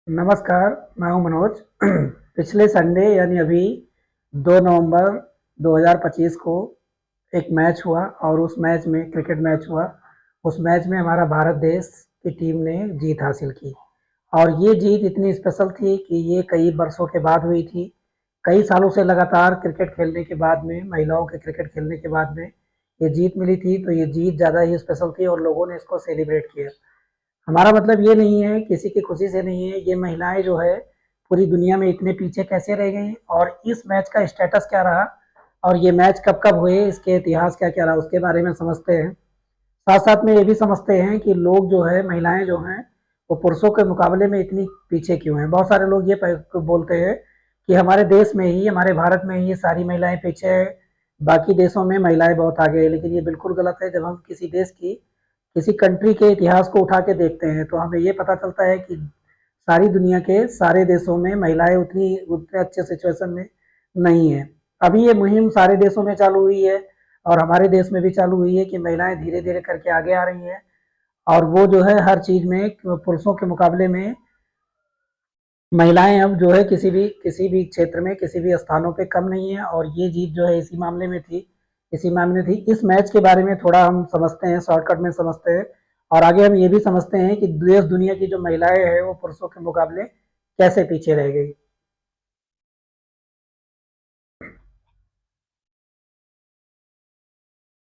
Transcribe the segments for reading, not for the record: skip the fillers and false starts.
नमस्कार, मैं हूं मनोज। पिछले संडे यानी अभी 2 नवंबर 2025 को एक मैच हुआ और उस मैच में क्रिकेट मैच हुआ। उस मैच में हमारा भारत देश की टीम ने जीत हासिल की और ये जीत इतनी स्पेशल थी कि ये कई बरसों के बाद हुई थी। कई सालों से लगातार क्रिकेट खेलने के बाद में, महिलाओं के क्रिकेट खेलने के बाद में ये जीत मिली थी, तो ये जीत ज़्यादा ही स्पेशल थी और लोगों ने इसको सेलिब्रेट किया। हमारा मतलब ये नहीं है, किसी की खुशी से नहीं है, ये महिलाएं जो है पूरी दुनिया में इतने पीछे कैसे रह गई और इस मैच का स्टेटस क्या रहा और ये मैच कब कब हुए, इसके इतिहास क्या क्या रहा, उसके बारे में समझते हैं। साथ साथ में ये भी समझते हैं कि लोग जो है, महिलाएं जो हैं, वो पुरुषों के मुकाबले में इतनी पीछे क्यों हैं। बहुत सारे लोग ये बोलते हैं कि हमारे देश में ही, हमारे भारत में ही ये सारी महिलाएं पीछे है, बाकी देशों में महिलाएं बहुत आगे है। लेकिन ये बिल्कुल गलत है। जब हम किसी देश की, किसी कंट्री के इतिहास को उठा के देखते हैं तो हमें ये पता चलता है कि सारी दुनिया के सारे देशों में महिलाएं उतनी उतने अच्छे सिचुएशन में नहीं है। अभी ये मुहिम सारे देशों में चालू हुई है और हमारे देश में भी चालू हुई है कि महिलाएं धीरे धीरे करके आगे आ रही हैं और वो जो है हर चीज में पुरुषों के मुकाबले में महिलाएं अब जो है किसी भी क्षेत्र में, किसी भी स्थानों पे कम नहीं है और ये जीत जो है इसी मामले में थी। इसी मामले में थी। इस मैच के बारे में थोड़ा हम समझते हैं, शॉर्टकट में समझते हैं और आगे हम ये भी समझते हैं कि देश दुनिया की जो महिलाएं हैं वो पुरुषों के मुकाबले कैसे पीछे रह गई।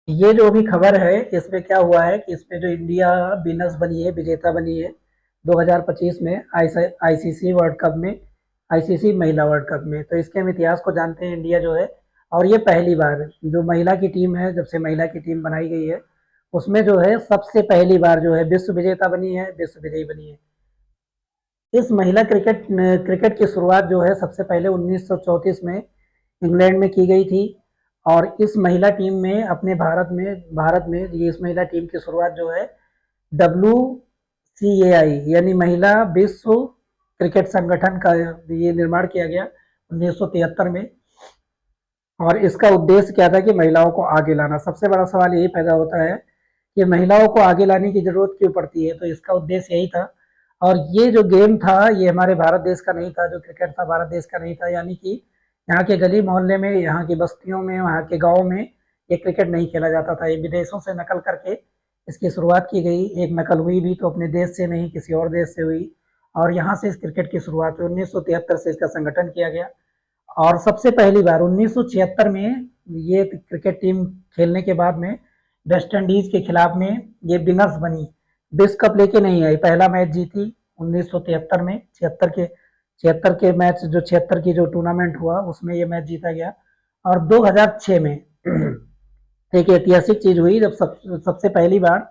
ये जो अभी खबर है, इसमें क्या हुआ है कि इसमें जो इंडिया विनर्स बनी है, विजेता बनी है 2025 में आईसीसी वर्ल्ड कप में, आईसीसी महिला वर्ल्ड कप में, तो इसके हम इतिहास को जानते हैं। इंडिया जो है, और ये पहली बार जो महिला की टीम है, जब से महिला की टीम बनाई गई है उसमें जो है सबसे पहली बार जो है विश्व विजेता बनी है, विश्व विजयी बनी है। इस महिला क्रिकेट की शुरुआत जो है सबसे पहले 1934 में इंग्लैंड में की गई थी और इस महिला टीम में अपने भारत में ये इस महिला टीम की शुरुआत जो है WCAI यानी महिला विश्व क्रिकेट संगठन का ये निर्माण किया गया 1973 में। और इसका उद्देश्य क्या था कि महिलाओं को आगे लाना। सबसे बड़ा सवाल यही पैदा होता है कि महिलाओं को आगे लाने की जरूरत क्यों पड़ती है, तो इसका उद्देश्य यही था। और ये जो गेम था ये हमारे भारत देश का नहीं था, जो क्रिकेट था भारत देश का नहीं था, यानी कि यहाँ के गली मोहल्ले में, यहाँ की बस्तियों में, वहाँ के गाँव में ये क्रिकेट नहीं खेला जाता था। ये विदेशों से नकल करके इसकी शुरुआत की गई। एक नकल हुई भी तो अपने देश से नहीं, किसी और देश से हुई और यहाँ से इस क्रिकेट की शुरुआत हुई। 1973 से इसका संगठन किया गया और सबसे पहली बार 1976 में ये क्रिकेट टीम खेलने के बाद में वेस्ट इंडीज के खिलाफ में ये विनर्स बनी। विश्व कप लेके नहीं आई, पहला मैच जीती 1973 में। छिहत्तर के मैच, जो 76 की जो टूर्नामेंट हुआ उसमें ये मैच जीता गया। और 2006 में एक ऐतिहासिक चीज हुई जब सबसे पहली बार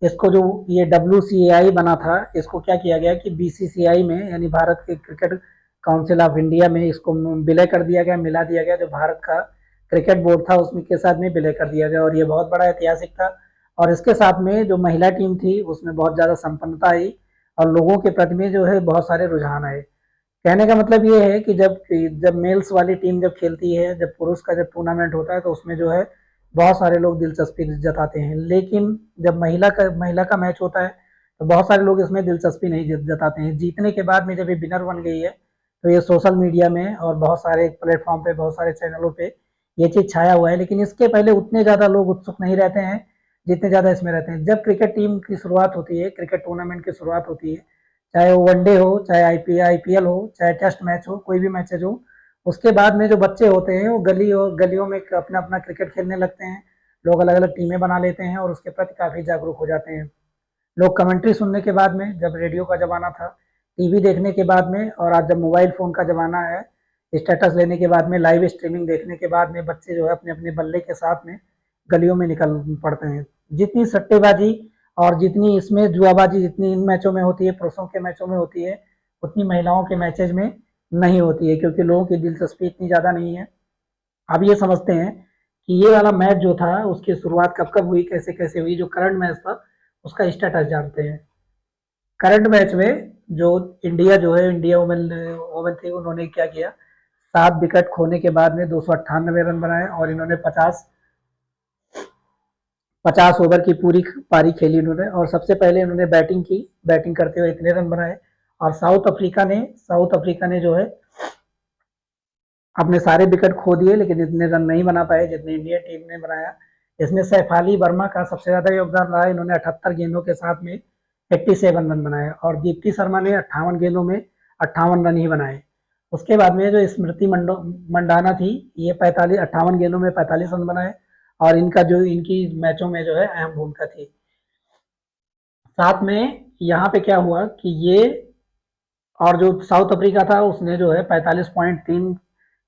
इसको, जो ये WCAI बना था, इसको क्या किया गया कि BCCI में यानी भारत के क्रिकेट काउंसिल ऑफ इंडिया में इसको विलय कर दिया गया, मिला दिया गया। जो भारत का क्रिकेट बोर्ड था उसमें के साथ में विलय कर दिया गया और ये बहुत बड़ा ऐतिहासिक था। और इसके साथ में जो महिला टीम थी उसमें बहुत ज़्यादा संपन्नता आई और लोगों के प्रति में जो है बहुत सारे रुझान आए। कहने का मतलब ये है कि जब मेल्स वाली टीम जब खेलती है, जब पुरुष का जब टूर्नामेंट होता है तो उसमें जो है बहुत सारे लोग दिलचस्पी जताते हैं। लेकिन जब महिला का मैच होता है तो बहुत सारे लोग इसमें दिलचस्पी नहीं जताते हैं। जीतने के बाद में जब ये विनर बन गई है तो ये सोशल मीडिया में और बहुत सारे प्लेटफॉर्म पे, बहुत सारे चैनलों पे ये चीज छाया हुआ है। लेकिन इसके पहले उतने ज्यादा लोग उत्सुक नहीं रहते हैं जितने ज्यादा इसमें रहते हैं। जब क्रिकेट टीम की शुरुआत होती है, क्रिकेट टूर्नामेंट की शुरुआत होती है, चाहे वो वनडे हो, चाहे IPL हो, चाहे टेस्ट मैच हो, कोई भी मैचेज हो, उसके बाद में जो बच्चे होते हैं वो गलियों में अपना अपना क्रिकेट खेलने लगते हैं। लोग अलग अलग टीमें बना लेते हैं और उसके प्रति काफी जागरूक हो जाते हैं। लोग कमेंट्री सुनने के बाद में, जब रेडियो का जमाना था, टीवी देखने के बाद में, और आज जब मोबाइल फोन का जमाना है, स्टेटस लेने के बाद में, लाइव स्ट्रीमिंग देखने के बाद में बच्चे जो है अपने अपने बल्ले के साथ में गलियों में निकल पड़ते हैं। जितनी सट्टेबाजी और जितनी इसमें जुआबाजी जितनी इन मैचों में होती है, पुरुषों के मैचों में होती है, उतनी महिलाओं के मैचेज में नहीं होती है, क्योंकि लोगों की दिलचस्पी इतनी ज़्यादा नहीं है। अब ये समझते हैं कि ये वाला मैच जो था उसकी शुरुआत कब कब हुई, कैसे कैसे हुई। जो करंट मैच था उसका स्टेटस जानते हैं। करंट मैच में जो इंडिया वुमेन वुमेन थी, उन्होंने क्या किया, 7 विकेट खोने के बाद में 298 रन बनाए और इन्होंने 50 ओवर की पूरी पारी खेली इन्होंने। और सबसे पहले इन्होंने बैटिंग की, बैटिंग करते हुए इतने रन बनाए और साउथ अफ्रीका ने जो है अपने सारे विकेट खो दिए, लेकिन इतने रन नहीं बना पाए जितने इंडियन टीम ने बनाया। इसमें सैफाली वर्मा का सबसे ज्यादा योगदान रहा, इन्होंने 78 गेंदों के साथ में 87 रन बनाए, और दीप्ति शर्मा ने 58 गेंदों में 58 रन ही बनाए। उसके बाद में जो स्मृति मंडाना थी, ये 58 गेंदों में 45 रन बनाए, और इनकी मैचों में जो है अहम भूमिका थी। साथ में यहाँ पे क्या हुआ कि ये, और जो साउथ अफ्रीका था उसने जो है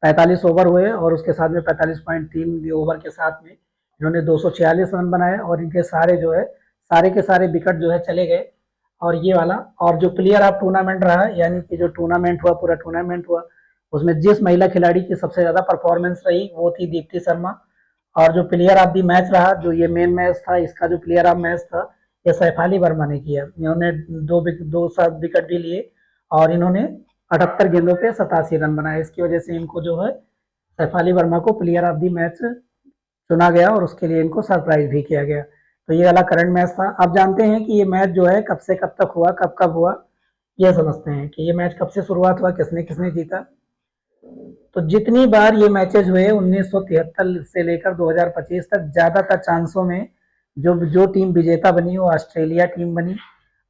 45 ओवर हुए, और उसके साथ में 45.3 ओवर के साथ में इन्होंने 246 रन बनाए, और इनके सारे जो है सारे के सारे विकेट जो है चले गए। और ये वाला, और जो प्लेयर ऑफ टूर्नामेंट रहा, यानी कि जो टूर्नामेंट हुआ, पूरा टूर्नामेंट हुआ, उसमें जिस महिला खिलाड़ी की सबसे ज्यादा परफॉर्मेंस रही वो थी दीप्ति शर्मा। और जो प्लेयर ऑफ द मैच रहा, जो ये मेन मैच था, इसका जो प्लेयर ऑफ मैच था ये सैफाली वर्मा ने किया। इन्होंने दो विकेट भी लिए, और इन्होंने 78 गेंदों पे 87 रन बनाए। इसकी वजह से इनको जो है सैफाली वर्मा को प्लेयर ऑफ द मैच चुना गया, और उसके लिए इनको सरप्राइज भी किया गया। तो ये वाला करंट मैच था। अब जानते हैं कि ये मैच जो है कब से कब तक हुआ, कब कब हुआ, ये समझते हैं कि ये मैच कब से शुरुआत हुआ, किसने किसने जीता। तो जितनी बार ये मैचेस हुए 1973 से लेकर 2025 तक, ज्यादातर चांसों में जो जो टीम विजेता बनी वो ऑस्ट्रेलिया टीम बनी।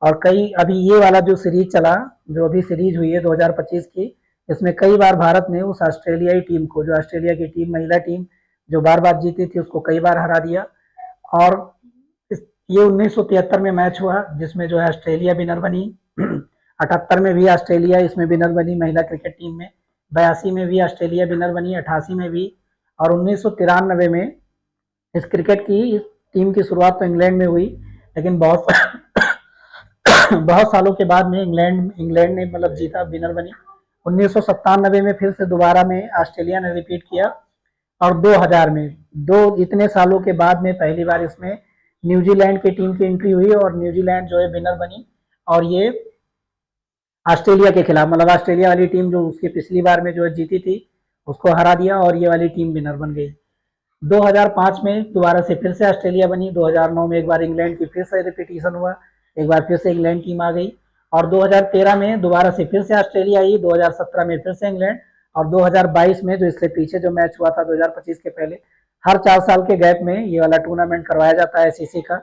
और कई, अभी ये वाला जो सीरीज चला, जो अभी सीरीज हुई है 2025 की, इसमें कई बार भारत ने उस ऑस्ट्रेलियाई टीम को, जो ऑस्ट्रेलिया की टीम, महिला टीम जो बार बार जीती थी, उसको कई बार हरा दिया। और ये 1973 में मैच हुआ जिसमें जो है ऑस्ट्रेलिया विनर बनी। 78 में भी ऑस्ट्रेलिया इसमें विनर बनी महिला क्रिकेट टीम में। 82 में भी ऑस्ट्रेलिया विनर बनी, 88 में भी। और 1993 में इस क्रिकेट की इस टीम की शुरुआत तो इंग्लैंड में हुई, लेकिन बहुत बहुत सालों के बाद में इंग्लैंड ने मतलब जीता, विनर बनी। 1997 में फिर से दोबारा में ऑस्ट्रेलिया ने रिपीट किया, और 2000 में, इतने सालों के बाद में पहली बार इसमें न्यूजीलैंड की टीम की एंट्री हुई, और न्यूजीलैंड जो है विनर बनी। और ये ऑस्ट्रेलिया के खिलाफ, मतलब ऑस्ट्रेलिया वाली टीम जो उसकी पिछली बार में जो है जीती थी, उसको हरा दिया, और ये वाली टीम विनर बन गई। 2005 में दोबारा से फिर से ऑस्ट्रेलिया बनी। 2009 में एक बार इंग्लैंड की फिर से रिपीटिशन हुआ, एक बार फिर से इंग्लैंड टीम आ गई। और 2013 में दोबारा से फिर से ऑस्ट्रेलिया आई, 2017 में फिर से इंग्लैंड, और 2022 में जो इससे पीछे जो मैच हुआ था 2025 के पहले, हर 4 साल के गैप में ये वाला टूर्नामेंट करवाया जाता है आईसीसी का।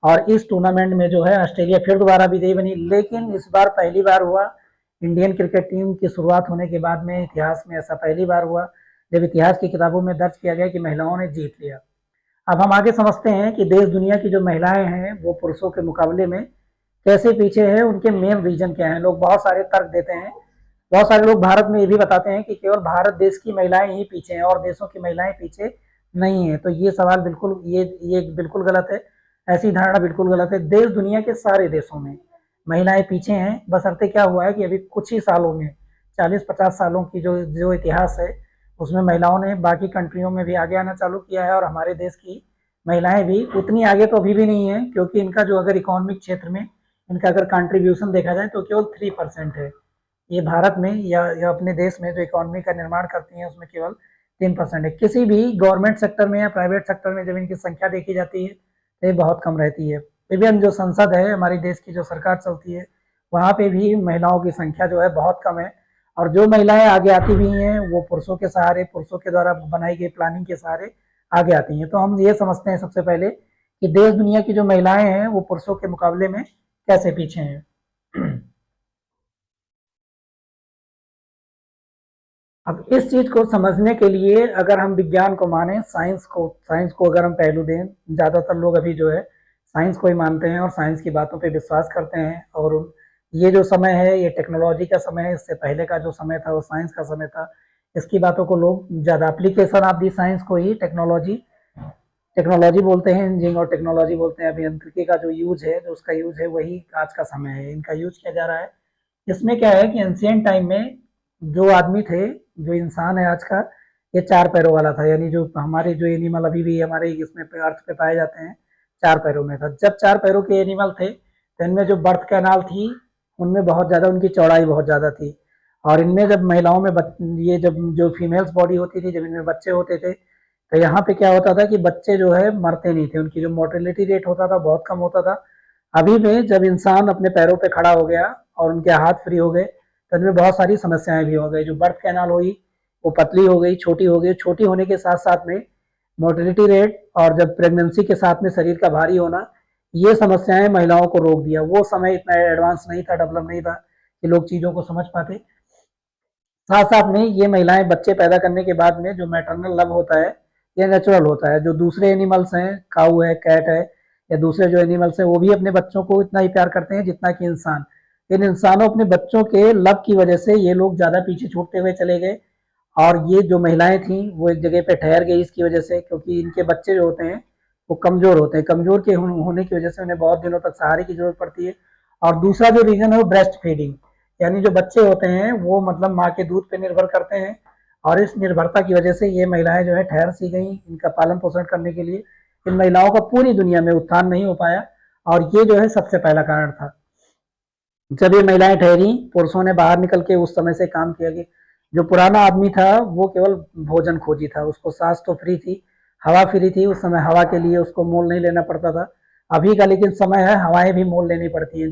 और इस टूर्नामेंट में जो है ऑस्ट्रेलिया फिर दोबारा विजयी बनी, लेकिन इस बार पहली बार हुआ इंडियन क्रिकेट टीम की शुरुआत होने के बाद में, इतिहास में ऐसा पहली बार हुआ जब इतिहास की किताबों में दर्ज किया गया कि महिलाओं ने जीत लिया। अब हम आगे समझते हैं कि देश दुनिया की जो महिलाएं हैं वो पुरुषों के मुकाबले में कैसे पीछे है, उनके मेन रीजन क्या है। लोग बहुत सारे तर्क देते हैं, बहुत सारे लोग भारत में ये भी बताते हैं कि केवल भारत देश की महिलाएं ही पीछे हैं और देशों की महिलाएं पीछे नहीं है। तो ये सवाल बिल्कुल, ये बिल्कुल गलत है। ऐसी धारणा बिल्कुल गलत है। देश दुनिया के सारे देशों में महिलाएं पीछे हैं, बशर्ते क्या हुआ है कि अभी कुछ ही सालों में, 40-50 सालों की जो जो इतिहास है, उसमें महिलाओं ने बाकी कंट्रियों में भी आगे आना चालू किया है, और हमारे देश की महिलाएं भी उतनी आगे तो अभी भी नहीं है, क्योंकि इनका जो अगर इकोनॉमिक क्षेत्र में इनका अगर कंट्रीब्यूशन देखा जाए तो केवल 3% है। ये भारत में या अपने देश में जो इकोनॉमी का निर्माण करती हैं उसमें केवल 3% है। किसी भी गवर्नमेंट सेक्टर में या प्राइवेट सेक्टर में जब इनकी संख्या देखी जाती है तो ये बहुत कम रहती है। इवन जो संसद है, हमारी देश की जो सरकार चलती है, वहाँ पे भी महिलाओं की संख्या जो है बहुत कम है। और जो महिलाएं आगे आती भी हैं वो पुरुषों के सहारे, पुरुषों के द्वारा बनाई गई प्लानिंग के सहारे आगे आती हैं। तो हम ये समझते हैं सबसे पहले कि देश दुनिया की जो महिलाएं हैं वो पुरुषों के मुकाबले में कैसे पीछे हैं। अब इस चीज को समझने के लिए अगर हम विज्ञान को माने, साइंस को अगर हम पहलू दें, ज्यादातर लोग अभी जो है साइंस को ही मानते हैं और साइंस की बातों पे विश्वास करते हैं। और ये जो समय है ये टेक्नोलॉजी का समय है, इससे पहले का जो समय था वो साइंस का समय था। इसकी बातों को लोग ज्यादा एप्लीकेशन ऑफ दी साइंस को ही टेक्नोलॉजी टेक्नोलॉजी बोलते हैं, इंजीनियरिंग और टेक्नोलॉजी बोलते हैं। अभियांत्रिकी का जो यूज है, जो उसका यूज है, वही आज का समय है, इनका यूज किया जा रहा है। इसमें क्या है कि एंशियंट टाइम में जो आदमी थे, जो इंसान है आज का, ये 4 पैरों वाला था। यानी जो हमारे जो एनिमल अभी भी हमारे इसमें पे अर्थ पे पाए जाते हैं, 4 पैरों में था। जब 4 पैरों के एनिमल थे तो इनमें जो बर्थ कैनाल थी उनमें बहुत ज्यादा, उनकी चौड़ाई बहुत ज्यादा थी। और इनमें जब महिलाओं में ये जब जो फीमेल्स बॉडी होती थी, जब इनमें बच्चे होते थे, तो यहाँ पे क्या होता था कि बच्चे जो है मरते नहीं थे, उनकी जो मोर्टेलिटी रेट होता था बहुत कम होता था। अभी में जब इंसान अपने पैरों पे खड़ा हो गया और उनके हाथ फ्री हो गए तो इनमें बहुत सारी समस्याएं भी हो गई। जो बर्थ कैनाल हुई वो पतली हो गई, छोटी हो गई। छोटी होने के साथ साथ में मोर्टेलिटी रेट और जब प्रेगनेंसी के साथ में शरीर का भारी होना, ये समस्याएं महिलाओं को रोक दिया। वो समय इतना एडवांस नहीं था, डेवलप नहीं था कि लोग चीज़ों को समझ पाते। साथ साथ में ये महिलाएं बच्चे पैदा करने के बाद में जो मैटरनल लव होता है ये नेचुरल होता है। जो दूसरे एनिमल्स हैं, काऊ है, कैट है या दूसरे जो एनिमल्स हैं, वो भी अपने बच्चों को इतना ही प्यार करते हैं जितना कि इंसान। इन इंसानों अपने बच्चों के लव की वजह से ये लोग ज़्यादा पीछे छूटते हुए चले गए और ये जो महिलाएं थी वो एक जगह पे ठहर गई इसकी वजह से, क्योंकि इनके बच्चे जो होते हैं वो कमज़ोर होते हैं। कमज़ोर के होने की वजह से उन्हें बहुत दिनों तक सहारे की ज़रूरत पड़ती है। और दूसरा जो रीज़न है वो ब्रेस्ट फीडिंग, यानी जो बच्चे होते हैं वो मतलब माँ के दूध पे निर्भर करते हैं और इस निर्भरता की वजह से ये महिलाएं जो है ठहर सी गई इनका पालन पोषण करने के लिए। इन महिलाओं का पूरी दुनिया में उत्थान नहीं हो पाया और ये जो है सबसे पहला कारण था। जब ये महिलाएं ठहरी, पुरुषों ने बाहर निकल के उस समय से काम किया कि जो पुराना आदमी था वो केवल भोजन खोजी था, उसको सांस तो फ्री थी, हवा फ्री थी। उस समय हवा के लिए उसको मोल नहीं लेना पड़ता था। अभी का लेकिन समय है हवाएं भी मोल लेनी पड़ती हैं।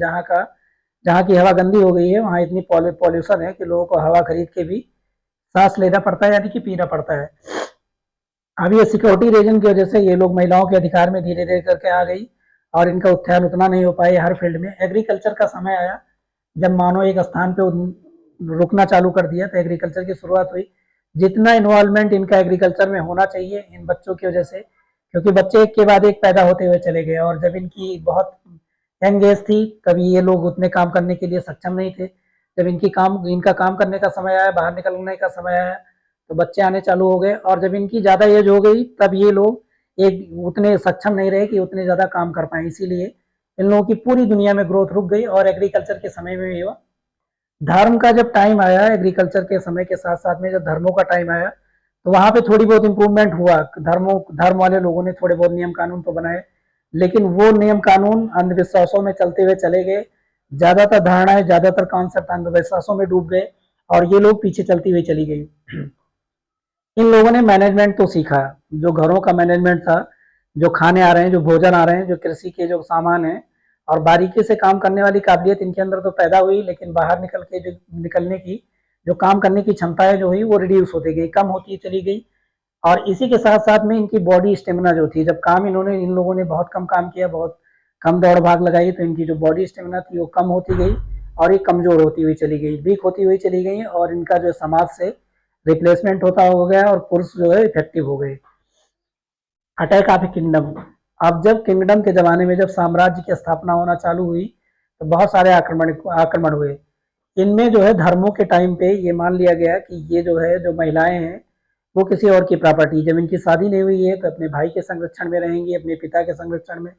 जहाँ की हवा गंदी हो गई है वहाँ इतनी पॉल्यूशन है कि लोगों को हवा खरीद के भी सांस लेना पड़ता है, यानी कि पीना पड़ता है। अब ये सिक्योरिटी रीजन की वजह से ये लोग महिलाओं के अधिकार में धीरे धीरे करके आ गई और इनका उत्थान उतना नहीं हो पाया हर फील्ड में। एग्रीकल्चर का समय आया जब मानव एक स्थान पे रुकना चालू कर दिया तो एग्रीकल्चर की शुरुआत हुई। जितना इन्वॉल्वमेंट इनका एग्रीकल्चर में होना चाहिए इन बच्चों की वजह से, क्योंकि बच्चे एक के बाद एक पैदा होते हुए चले गए और जब इनकी बहुत यंग एज थी तभी ये लोग उतने काम करने के लिए सक्षम नहीं थे। जब इनका काम करने का समय आया, बाहर निकलने का समय आया तो बच्चे आने चालू हो गए और जब इनकी ज़्यादा एज हो गई तब ये लोग एक उतने सक्षम नहीं रहे कि उतने ज़्यादा काम कर पाए। इसीलिए इन लोगों की पूरी दुनिया में ग्रोथ रुक गई और एग्रीकल्चर के समय में भी हुआ। धर्म का जब टाइम आया, एग्रीकल्चर के समय के साथ साथ में जब धर्मों का टाइम आया तो वहां पे थोड़ी बहुत इंप्रूवमेंट हुआ। धर्म वाले लोगों ने थोड़े बहुत नियम कानून तो बनाए, लेकिन वो नियम कानून अंधविश्वासों में चलते हुए चले गए। ज्यादातर धारणाएं, ज्यादातर कॉन्सेप्ट अंधविश्वासों में डूब गए और ये लोग पीछे चलती हुई चली गई। इन लोगों ने मैनेजमेंट तो सीखा, जो घरों का मैनेजमेंट था, जो खाने आ रहे हैं, जो भोजन आ रहे हैं, जो कृषि के जो सामान है और बारीकी से काम करने वाली काबिलियत इनके अंदर तो पैदा हुई, लेकिन बाहर निकलने की जो काम करने की क्षमता है जो हुई वो रिड्यूस होती गई, कम होती चली गई। और इसी के साथ साथ में इनकी बॉडी स्टेमिना जो थी, जब काम इन लोगों ने बहुत कम काम किया, बहुत कम दौड़ भाग लगाई, तो इनकी जो बॉडी स्टेमिना थी वो कम होती गई और ये कमजोर होती हुई चली गई, वीक होती हुई चली गई और इनका जो समाज से रिप्लेसमेंट होता हो गया और पुरुष जो है इफेक्टिव हो गए। Attack of A kingdom. अब जब किंगडम के जमाने में जब साम्राज्य की स्थापना होना चालू हुई तो बहुत सारे आक्रमण हुए। इनमें जो है धर्मों के टाइम पे ये मान लिया गया कि ये जो है जो महिलाएं हैं वो किसी और की प्रॉपर्टी, जब इनकी शादी नहीं हुई है तो अपने भाई के संरक्षण में रहेंगी, अपने पिता के संरक्षण में,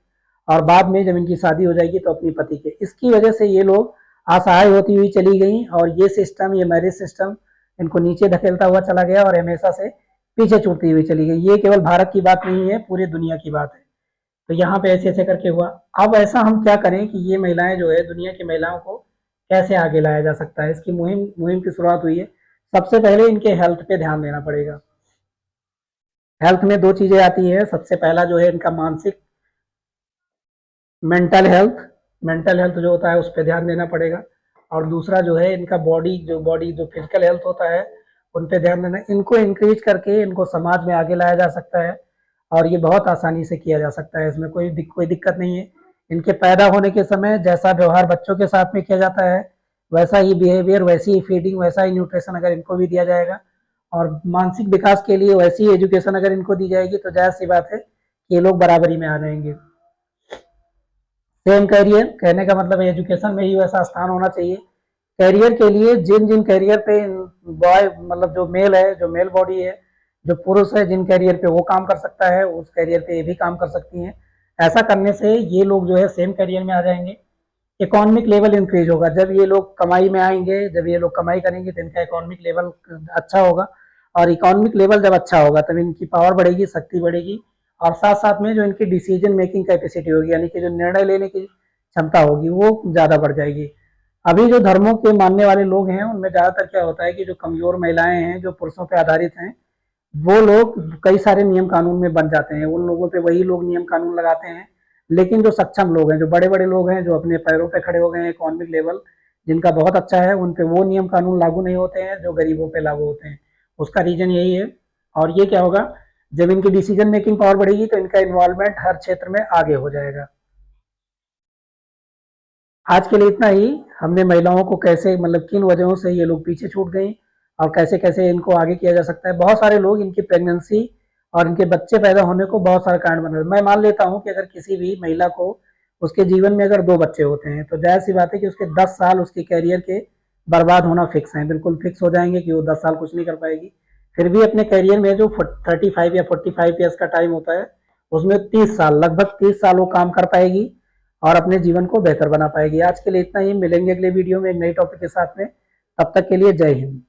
और बाद में जब इनकी शादी हो जाएगी तो अपने पति के। इसकी वजह से ये लोग असहाय होती हुई चली गई और ये सिस्टम, ये मैरिज सिस्टम इनको नीचे धकेलता हुआ चला गया और हमेशा से पीछे छूटती हुई चली गई। ये केवल भारत की बात नहीं है, पूरी दुनिया की बात है। तो यहाँ पे ऐसे ऐसे करके हुआ। अब ऐसा हम क्या करें कि ये महिलाएं जो है, दुनिया की महिलाओं को कैसे आगे लाया जा सकता है, इसकी मुहिम की शुरुआत हुई है। सबसे पहले इनके हेल्थ पे ध्यान देना पड़ेगा। हेल्थ में दो चीजें आती हैं। सबसे पहला जो है इनका मानसिक, मेंटल हेल्थ जो होता है उस पर ध्यान देना पड़ेगा। और दूसरा जो है इनका बॉडी जो फिजिकल हेल्थ होता है उन पे ध्यान देना। इनको इंक्रीज करके इनको समाज में आगे लाया जा सकता है और ये बहुत आसानी से किया जा सकता है, इसमें कोई दिक्कत नहीं है। इनके पैदा होने के समय जैसा व्यवहार बच्चों के साथ में किया जाता है वैसा ही बिहेवियर, वैसी ही फीडिंग, वैसा ही न्यूट्रिशन अगर इनको भी दिया जाएगा और मानसिक विकास के लिए वैसी ही एजुकेशन अगर इनको दी जाएगी तो जाहिर सी बात है कि ये लोग बराबरी में आ जाएंगे। सेम करियर, कहने का मतलब एजुकेशन में ही वैसा स्थान होना चाहिए। करियर के लिए जिन जिन करियर पे बॉय मतलब जो मेल है, जो मेल बॉडी है, जो पुरुष है, जिन करियर पे वो काम कर सकता है उस करियर पे ये भी काम कर सकती हैं। ऐसा करने से ये लोग जो है सेम करियर में आ जाएंगे। इकोनॉमिक लेवल इंक्रीज होगा। जब ये लोग कमाई में आएंगे, जब ये लोग कमाई करेंगे तो इनका इकोनॉमिक लेवल अच्छा होगा और इकोनॉमिक लेवल जब अच्छा होगा तब इनकी पावर बढ़ेगी, शक्ति बढ़ेगी और साथ साथ में जो इनकी डिसीजन मेकिंग कैपेसिटी होगी, यानी कि जो निर्णय लेने की क्षमता होगी वो ज़्यादा बढ़ जाएगी। अभी जो धर्मों के मानने वाले लोग हैं उनमें ज़्यादातर क्या होता है कि जो कमजोर महिलाएं हैं, जो पुरुषों पर आधारित हैं, वो लोग कई सारे नियम कानून में बन जाते हैं। उन लोगों पे वही लोग नियम कानून लगाते हैं। लेकिन जो सक्षम लोग हैं, जो बड़े बड़े लोग हैं, जो अपने पैरों पे खड़े हो गए हैं, इकोनॉमिक लेवल जिनका बहुत अच्छा है उन पे वो नियम कानून लागू नहीं होते हैं जो गरीबों पे लागू होते हैं। उसका रीजन यही है। और ये क्या होगा, जब इनकी डिसीजन मेकिंग पावर बढ़ेगी तो इनका इन्वॉल्वमेंट हर क्षेत्र में आगे हो जाएगा। आज के लिए इतना ही। हमने महिलाओं को कैसे, मतलब किन वजहों से ये लोग पीछे छूट गई और कैसे कैसे इनको आगे किया जा सकता है। बहुत सारे लोग इनकी प्रेगनेंसी और इनके बच्चे पैदा होने को बहुत सारे कारण बना रहे हैं। मैं मान लेता हूँ कि अगर किसी भी महिला को उसके जीवन में अगर 2 बच्चे होते हैं तो जाहिर सी बात है कि उसके 10 साल उसके कैरियर के बर्बाद होना फिक्स है, बिल्कुल फिक्स हो जाएंगे कि वो 10 साल कुछ नहीं कर पाएगी। फिर भी अपने कैरियर में जो 35 या 45 ईयर्स का टाइम होता है उसमें 30 साल, लगभग 30 साल वो काम कर पाएगी और अपने जीवन को बेहतर बना पाएगी। आज के लिए इतना ही, मिलेंगे अगले वीडियो में एक नई टॉपिक के साथ में। तब तक के लिए जय हिंद।